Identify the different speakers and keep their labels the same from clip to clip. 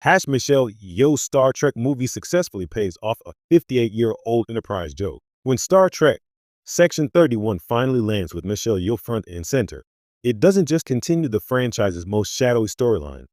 Speaker 1: Michelle Yeoh's Star Trek movie successfully pays off a 58-year-old Enterprise joke. When Star Trek Section 31 finally lands with Michelle Yeoh front and center, it doesn't just continue the franchise's most shadowy storyline.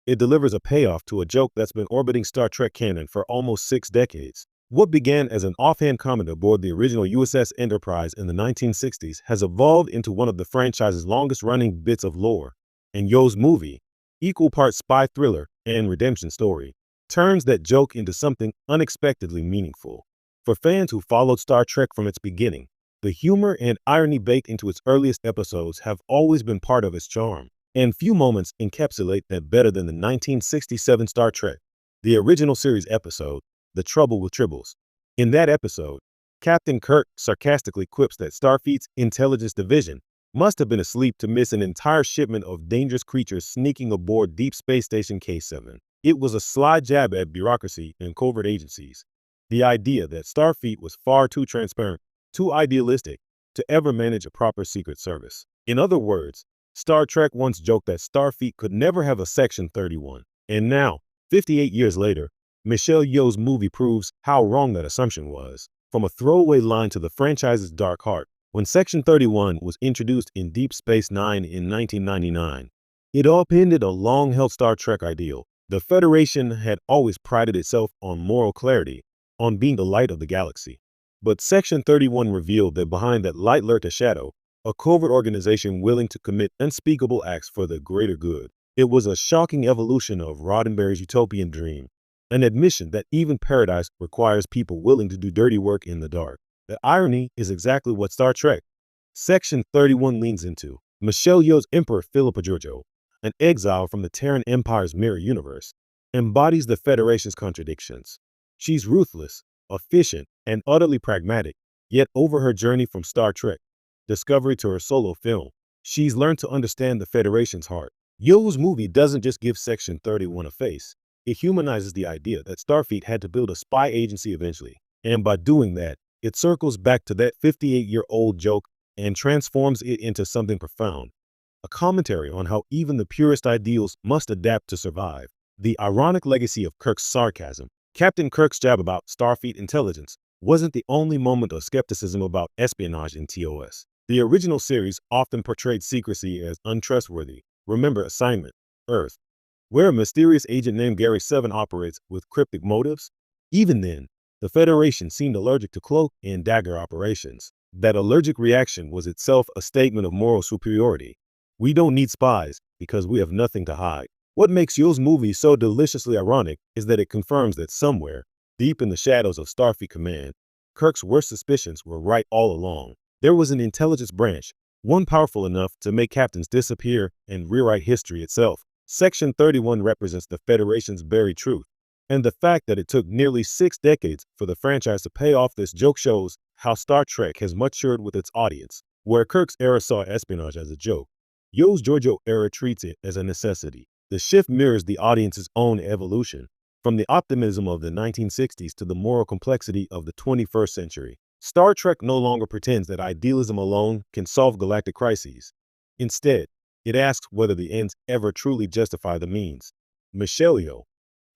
Speaker 1: It delivers a payoff to a joke that's been orbiting Star Trek canon for almost 6 decades. What began as an offhand comment aboard the original USS Enterprise in the 1960s has evolved into one of the franchise's longest-running bits of lore. And Yeoh's movie, equal parts spy thriller and redemption story, turns that joke into something unexpectedly meaningful. For fans who followed Star Trek from its beginning, the humor and irony baked into its earliest episodes have always been part of its charm, and few moments encapsulate that better than the 1967 Star Trek, the original series episode, The Trouble with Tribbles. In that episode, Captain Kirk sarcastically quips that Starfleet's intelligence division must have been asleep to miss an entire shipment of dangerous creatures sneaking aboard Deep Space Station K7. It was a sly jab at bureaucracy and covert agencies. The idea that Starfleet was far too transparent, too idealistic, to ever manage a proper secret service. In other words, Star Trek once joked that Starfleet could never have a Section 31. And now, 58 years later, Michelle Yeoh's movie proves how wrong that assumption was. From a throwaway line to the franchise's dark heart, when Section 31 was introduced in Deep Space Nine in 1999, it upended a long-held Star Trek ideal. The Federation had always prided itself on moral clarity, on being the light of the galaxy. But Section 31 revealed that behind that light lurked a shadow, a covert organization willing to commit unspeakable acts for the greater good. It was a shocking evolution of Roddenberry's utopian dream, an admission that even paradise requires people willing to do dirty work in the dark. The irony is exactly what Star Trek Section 31 leans into. Michelle Yeoh's Emperor Philippa Georgiou, an exile from the Terran Empire's mirror universe, embodies the Federation's contradictions. She's ruthless, efficient, and utterly pragmatic, yet over her journey from Star Trek Discovery to her solo film, she's learned to understand the Federation's heart. Yeoh's movie doesn't just give Section 31 a face, it humanizes the idea that Starfleet had to build a spy agency eventually. And by doing that, it circles back to that 58-year-old joke and transforms it into something profound. A commentary on how even the purest ideals must adapt to survive. The ironic legacy of Kirk's sarcasm. Captain Kirk's jab about Starfleet intelligence wasn't the only moment of skepticism about espionage in TOS. The original series often portrayed secrecy as untrustworthy. Remember Assignment, Earth, where a mysterious agent named Gary 7 operates with cryptic motives? Even then, the Federation seemed allergic to cloak and dagger operations. That allergic reaction was itself a statement of moral superiority. We don't need spies because we have nothing to hide. What makes Yeoh's movie so deliciously ironic is that it confirms that somewhere, deep in the shadows of Starfleet Command, Kirk's worst suspicions were right all along. There was an intelligence branch, one powerful enough to make captains disappear and rewrite history itself. Section 31 represents the Federation's buried truth, and the fact that it took nearly 6 decades for the franchise to pay off this joke shows how Star Trek has matured with its audience. Where Kirk's era saw espionage as a joke, Yeoh's Georgiou era treats it as a necessity. The shift mirrors the audience's own evolution, from the optimism of the 1960s to the moral complexity of the 21st century. Star Trek no longer pretends that idealism alone can solve galactic crises. Instead, it asks whether the ends ever truly justify the means. Michelle Yeoh,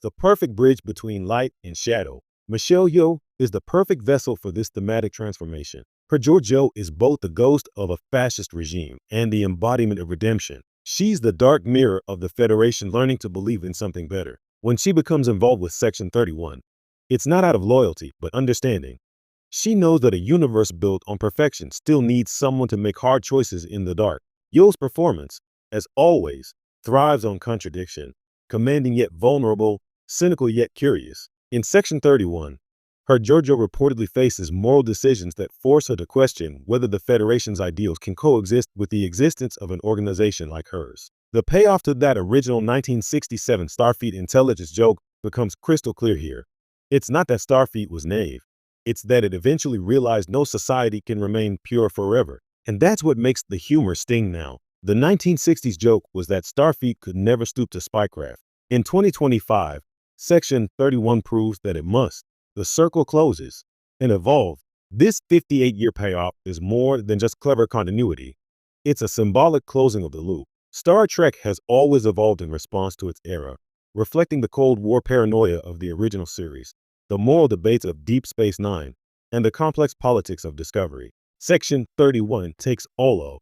Speaker 1: the perfect bridge between light and shadow. Michelle Yeoh is the perfect vessel for this thematic transformation. Her Georgiou is both the ghost of a fascist regime and the embodiment of redemption. She's the dark mirror of the Federation learning to believe in something better. When she becomes involved with Section 31, it's not out of loyalty, but understanding. She knows that a universe built on perfection still needs someone to make hard choices in the dark. Yeoh's performance, as always, thrives on contradiction, commanding yet vulnerable, cynical yet curious. In Section 31, her Georgiou reportedly faces moral decisions that force her to question whether the Federation's ideals can coexist with the existence of an organization like hers. The payoff to that original 1967 Starfleet intelligence joke becomes crystal clear here. It's not that Starfleet was naive. It's that it eventually realized no society can remain pure forever. And that's what makes the humor sting now. The 1960s joke was that Starfleet could never stoop to spycraft. In 2025, Section 31 proves that it must. The circle closes and evolve. This 58-year payoff is more than just clever continuity. It's a symbolic closing of the loop. Star Trek has always evolved in response to its era, reflecting the Cold War paranoia of the original series, the moral debates of Deep Space Nine, and the complex politics of Discovery. Section 31 takes Olo,